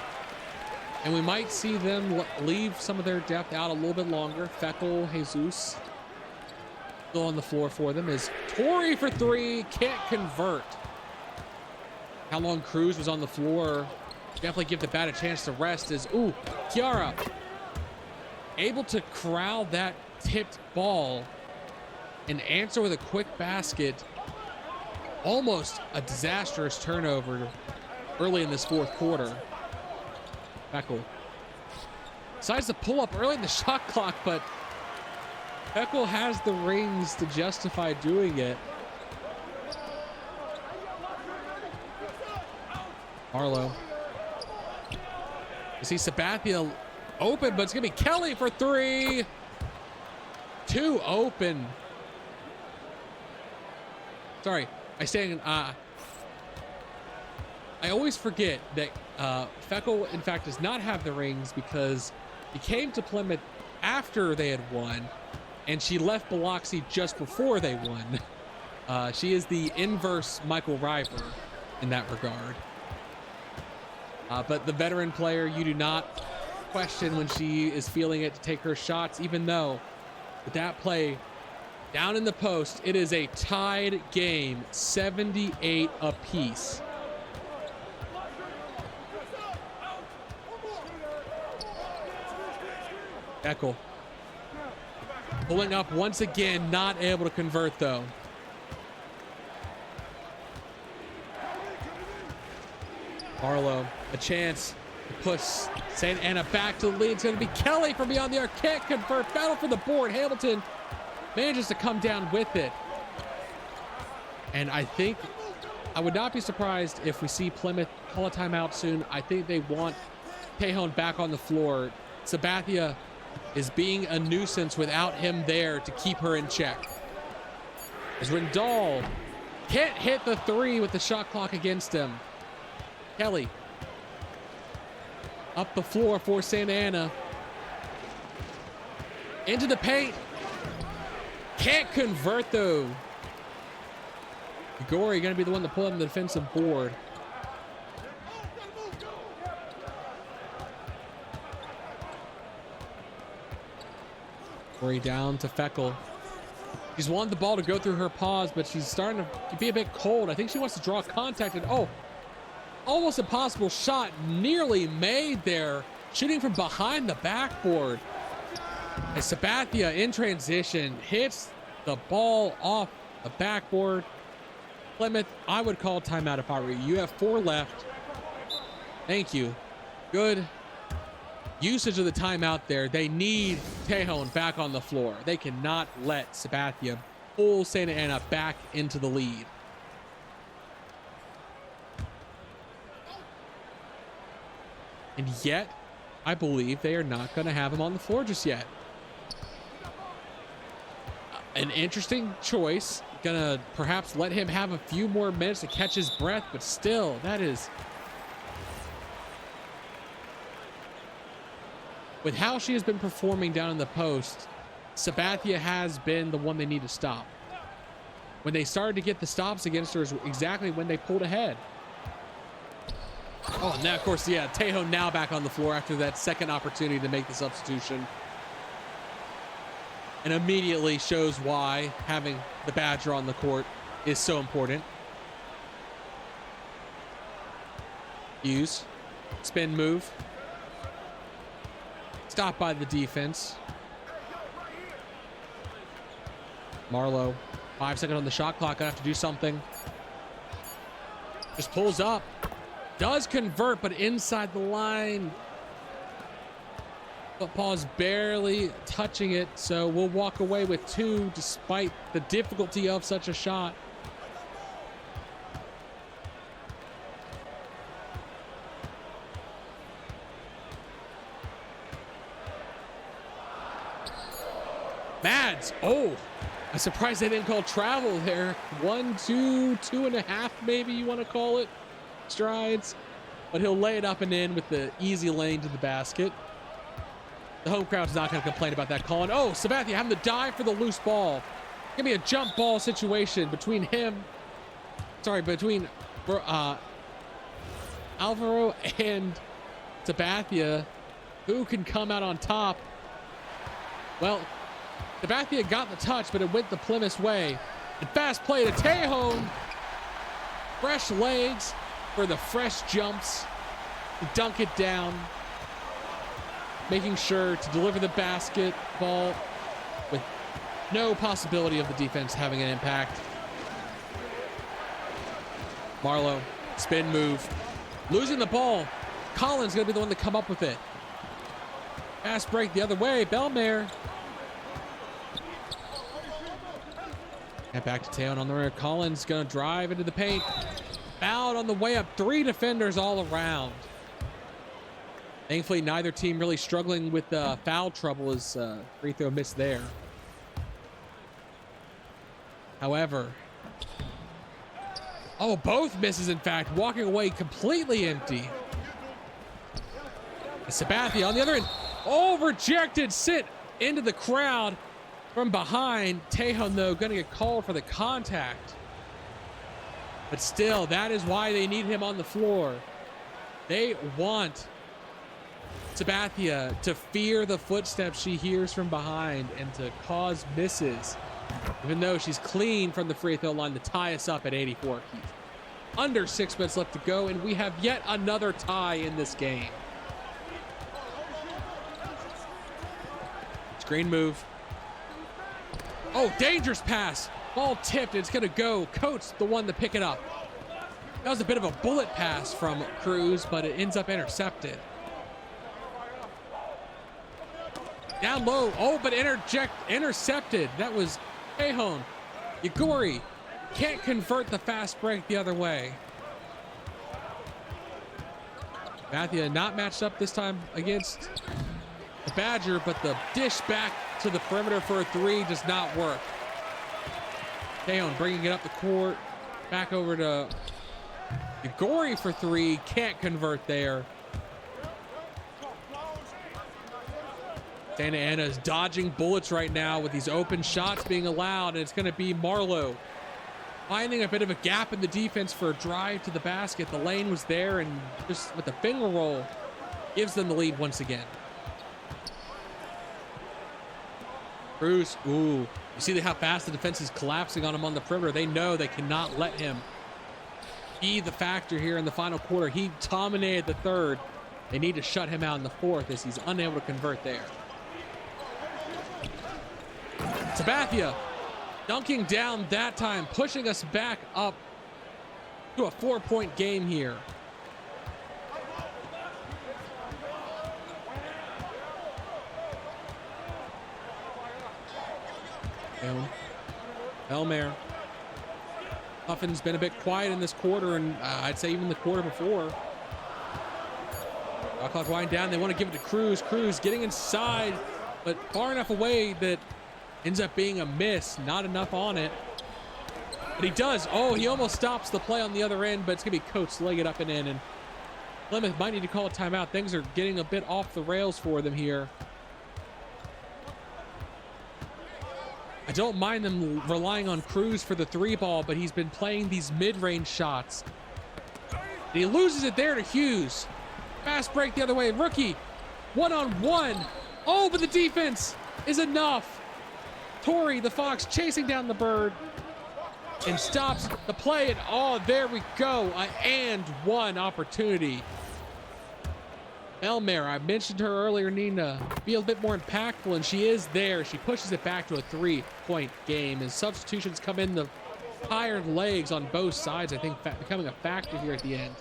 And we might see them leave some of their depth out a little bit longer. Feckle, Jesus, still on the floor for them, is Torrey for three, can't convert. How long Cruz was on the floor, definitely give the bat a chance to rest. Is Kiara able to corral that tipped ball and answer with a quick basket. Almost a disastrous turnover early in this fourth quarter. Feckle decides to pull up early in the shot clock, but Feckle has the rings to justify doing it. Arlo. You see Sabathia open, but it's gonna be Kelly for three. Two open. Sorry, I always forget that Feckle, in fact, does not have the rings because he came to Plymouth after they had won, and she left Biloxi just before they won. She is the inverse Michael River in that regard. But the veteran player, you do not question when she is feeling it to take her shots, even though with that play down in the post, it is a tied game, 78 apiece. Eckel pulling up once again, not able to convert though. Arlo, a chance to push Santa Ana back to the lead. It's going to be Kelly from beyond the arc. Can't convert. Battle for the board. Hamilton manages to come down with it. And I think I would not be surprised if we see Plymouth call a timeout soon. I think they want Tejon back on the floor. Sabathia is being a nuisance without him there to keep her in check. As Rendall can't hit the three with the shot clock against him. Kelly up the floor for Santa Ana. Into the paint. Can't convert though. Gori gonna be the one to pull up the defensive board. Gori down to Feckle. She's wanted the ball to go through her paws, but she's starting to be a bit cold. I think she wants to draw contact, and almost impossible shot nearly made there, shooting from behind the backboard. As Sabathia in transition hits the ball off the backboard. Plymouth, I would call timeout if I were you. You have 4 left. Thank you. Good usage of the timeout there. They need Tejon back on the floor. They cannot let Sabathia pull Santa Ana back into the lead. And yet, I believe they are not going to have him on the floor just yet. An interesting choice. Gonna perhaps let him have a few more minutes to catch his breath, but still, that is... With how she has been performing down in the post, Sabathia has been the one they need to stop. When they started to get the stops against her is exactly when they pulled ahead. Oh, now, of course, yeah, Tejon now back on the floor after that second opportunity to make the substitution. And immediately shows why having the Badger on the court is so important. Hughes, spin move. Stopped by the defense. Marlowe, 5 seconds on the shot clock. Gonna have to do something. Just pulls up. Does convert, but inside the line. Football's barely touching it, so we'll walk away with 2 despite the difficulty of such a shot. Mads, I'm surprised they didn't call travel there. 1, 2, 2.5, maybe you want to call it, strides, but he'll lay it up and in with the easy lane to the basket. The home crowd's not going to complain about that, Colin. Oh, Sabathia having to dive for the loose ball. Give me a jump ball situation between Alvaro and Sabathia. Who can come out on top? Well, Sabathia got the touch, but it went the Plymouth's way. And fast play to Tejon. Fresh legs for the fresh jumps. Dunk it down. Making sure to deliver the basketball with no possibility of the defense having an impact. Marlowe, spin move. Losing the ball. Colin's going to be the one to come up with it. Fast break the other way. Belmare. And back to Tejon on the rear. Colin's going to drive into the paint. Fouled on the way up. 3 defenders all around. Thankfully, neither team really struggling with foul trouble as free throw miss there. However, oh, both misses, in fact, walking away completely empty. And Sabathia on the other end. Oh, rejected, sit into the crowd from behind. Tejon, though, going to get called for the contact. But still, that is why they need him on the floor. They want Sabathia to fear the footsteps she hears from behind and to cause misses, even though she's clean from the free throw line to tie us up at 84. Keith. Under 6 minutes left to go, and we have yet another tie in this game. Screen move. Oh, dangerous pass. Ball tipped. It's going to go. Coates, the one to pick it up. That was a bit of a bullet pass from Cruz, but it ends up intercepted. Down low. Oh, but intercepted. That was Tejon. Yaguri can't convert the fast break the other way. Sabathia not matched up this time against the Badger, but the dish back to the perimeter for a 3 does not work. Tejon bringing it up the court. Back over to Yaguri for 3. Can't convert there. Santa Ana is dodging bullets right now with these open shots being allowed, and it's going to be Marlowe finding a bit of a gap in the defense for a drive to the basket. The lane was there, and just with the finger roll, gives them the lead once again. Cruz, ooh, you see how fast the defense is collapsing on him on the perimeter. They know they cannot let him be the factor here in the final quarter. He dominated the third. They need to shut him out in the fourth as he's unable to convert there. Sabathia dunking down that time, pushing us back up to a 4-point game here. Elmer. Huffin's been a bit quiet in this quarter, and I'd say even the quarter before. Shot clock wind down. They want to give it to Cruz. Cruz getting inside, but far enough away that ends up being a miss. Not enough on it. But he does. Oh, he almost stops the play on the other end, but it's going to be Coates laying it up and in. And Plymouth might need to call a timeout. Things are getting a bit off the rails for them here. I don't mind them relying on Cruz for the 3-ball, but he's been playing these mid-range shots. And he loses it there to Hughes. Fast break the other way. Rookie, one-on-one. Oh, but the defense is enough. Torrey, the Fox, chasing down the bird and stops the play. And oh, there we go. And one opportunity. Elmer, I mentioned her earlier, needing to be a bit more impactful, and she is there. She pushes it back to a 3-point game, and substitutions come in the tired legs on both sides, I think, becoming a factor here at the end.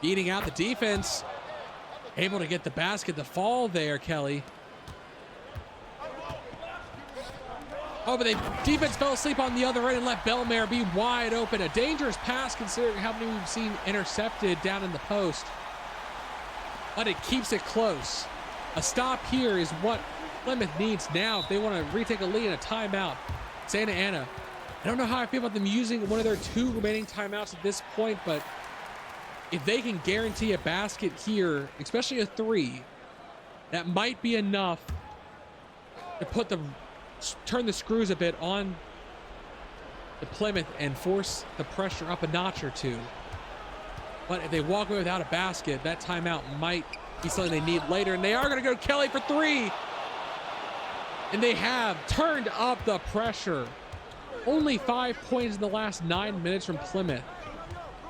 Beating out the defense. Able to get the basket to fall there, Kelly. Oh, but the defense fell asleep on the other end and let Belmare be wide open. A dangerous pass considering how many we've seen intercepted down in the post. But it keeps it close. A stop here is what Plymouth needs now if they want to retake a lead in a timeout. Santa Ana, I don't know how I feel about them using one of their 2 remaining timeouts at this point, but if they can guarantee a basket here, especially a 3, that might be enough to turn the screws a bit on the Plymouth and force the pressure up a notch or 2. But if they walk away without a basket, that timeout might be something they need later. And they are going to go Kelly for 3. And they have turned up the pressure. Only 5 points in the last 9 minutes from Plymouth.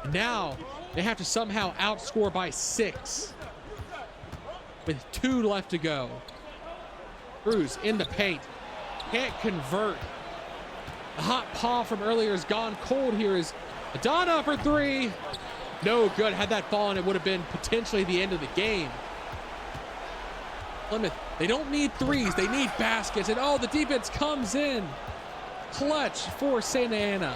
And now they have to somehow outscore by 6 with 2 left to go. Cruz in the paint. Can't convert. The hot paw from earlier is gone cold. Here is Adana for 3. No good. Had that fallen, it would have been potentially the end of the game. Plymouth, they don't need 3s. They need baskets. And oh, the defense comes in. Clutch for Santa Ana.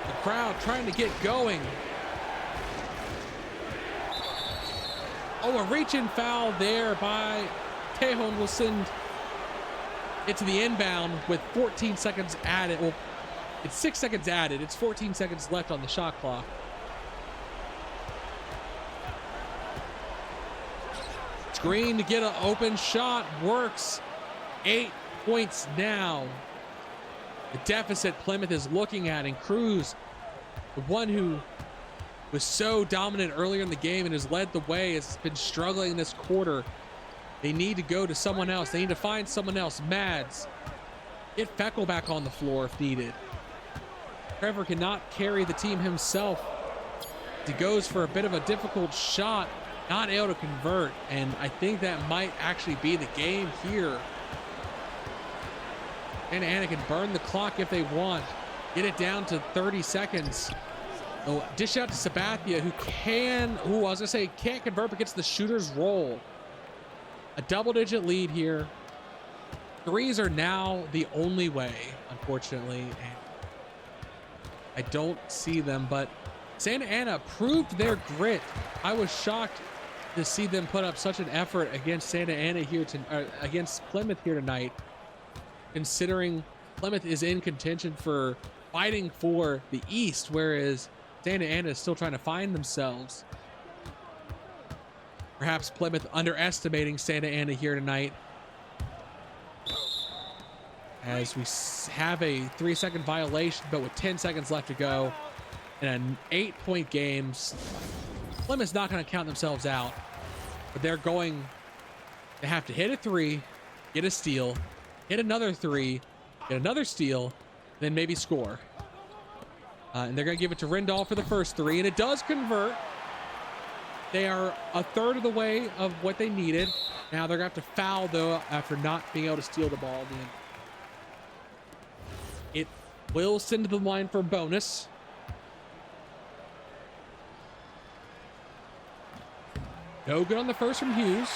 The crowd trying to get going. Oh, a reach-in foul there by Tejon will send it to the inbound with 14 seconds added. Well, it's 6 seconds added. It's 14 seconds left on the shot clock. Screen to get an open shot. Works. 8 points now. The deficit Plymouth is looking at, and Cruz, the one who was so dominant earlier in the game and has led the way, has been struggling this quarter. They need to go to someone else. They need to find someone else. Mads, get Feckle back on the floor if needed. Trevor cannot carry the team himself. He goes for a bit of a difficult shot, not able to convert, and I think that might actually be the game here. And Anna can burn the clock if they want. Get it down to 30 seconds. Oh, dish out to Sabathia, who can't convert, but gets the shooter's roll. A double-digit lead here. 3s are now the only way, unfortunately. And I don't see them, but Santa Ana proved their grit. I was shocked to see them put up such an effort against Santa Ana here against Plymouth here tonight, considering Plymouth is in contention for fighting for the East, whereas Santa Ana is still trying to find themselves. Perhaps Plymouth underestimating Santa Ana here tonight, as we have a 3-second violation, but with 10 seconds left to go in an 8-point game. Plymouth's not going to count themselves out, but they're going to have to hit a 3, get a steal, hit another 3, get another steal, then maybe score. And they're going to give it to Rindall for the first 3, and it does convert. They are a third of the way of what they needed. Now they're going to have to foul, though, after not being able to steal the ball. It will send to the line for a bonus. No good on the first from Hughes.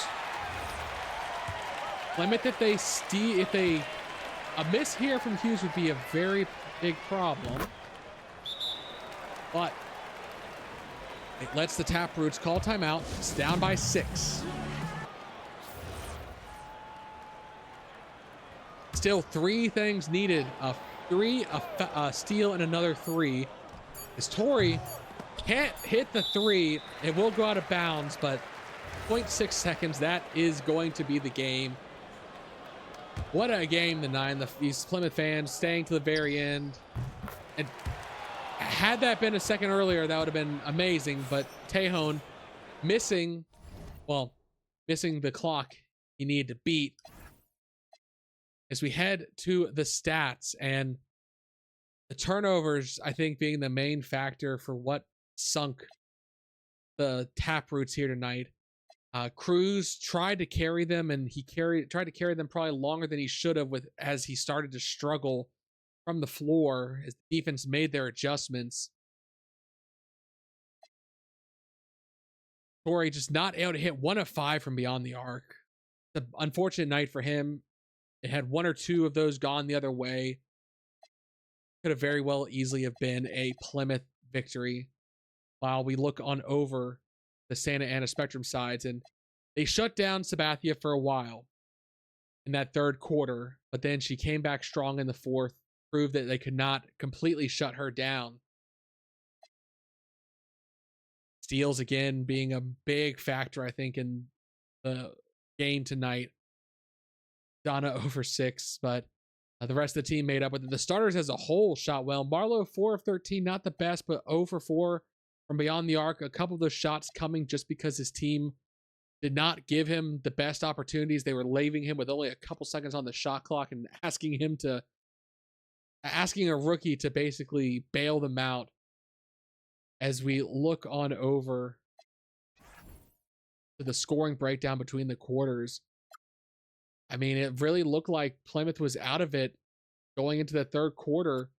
Plymouth, a miss here from Hughes would be a very big problem. But it lets the Taproots call timeout. It's down by 6. Still 3 things needed. A steal, and another 3. As Torrey can't hit the 3, it will go out of bounds, but 0.6 seconds, that is going to be the game. What a game tonight. These Plymouth fans staying to the very end. And had that been a second earlier, that would have been amazing, but Tejon missing the clock he needed to beat. As we head to the stats, and the turnovers, I think, being the main factor for what sunk the Taproots here tonight. Cruz tried to carry them, and he tried to carry them probably longer than he should have, as he started to struggle from the floor as the defense made their adjustments. Torrey just not able to hit 1 of 5 from beyond the arc. It's an unfortunate night for him. It had 1 or 2 of those gone the other way. Could have very well easily have been a Plymouth victory, while we look on over the Santa Ana Spectrum sides. And they shut down Sabathia for a while in that third quarter, but then she came back strong in the fourth. proved that they could not completely shut her down. Steals again being a big factor, I think, in the game tonight. Donna over 6, but the rest of the team made up with it. The starters as a whole shot well. Marlowe 4 of 13, not the best, but 0 for 4 from beyond the arc. A couple of those shots coming just because his team did not give him the best opportunities. They were leaving him with only a couple seconds on the shot clock and asking a rookie to basically bail them out. As we look on over to the scoring breakdown between the quarters, I mean, it really looked like Plymouth was out of it going into the third quarter.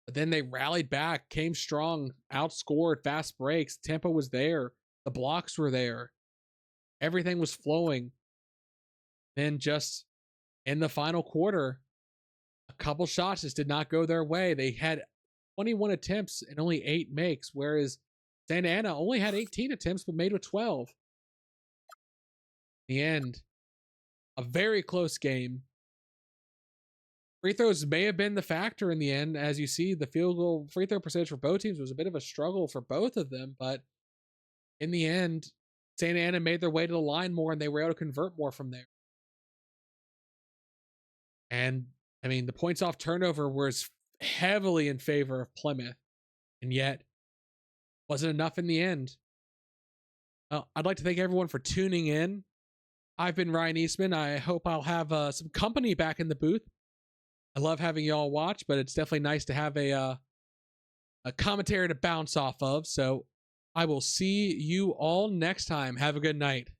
But then they rallied back, came strong, outscored, fast breaks. Tempo was there. The blocks were there. Everything was flowing. Then just in the final quarter, a couple shots just did not go their way. They had 21 attempts and only 8 makes, whereas Santa Ana only had 18 attempts but made with 12. In the end, a very close game. Free throws may have been the factor in the end. As you see, the field goal free throw percentage for both teams was a bit of a struggle for both of them, but in the end, Santa Ana made their way to the line more and they were able to convert more from there. And I mean, the points off turnover was heavily in favor of Plymouth, and yet wasn't enough in the end. I'd like to thank everyone for tuning in. I've been Ryan Eastman. I hope I'll have some company back in the booth. I love having y'all watch, but it's definitely nice to have a commentary to bounce off of. So I will see you all next time. Have a good night.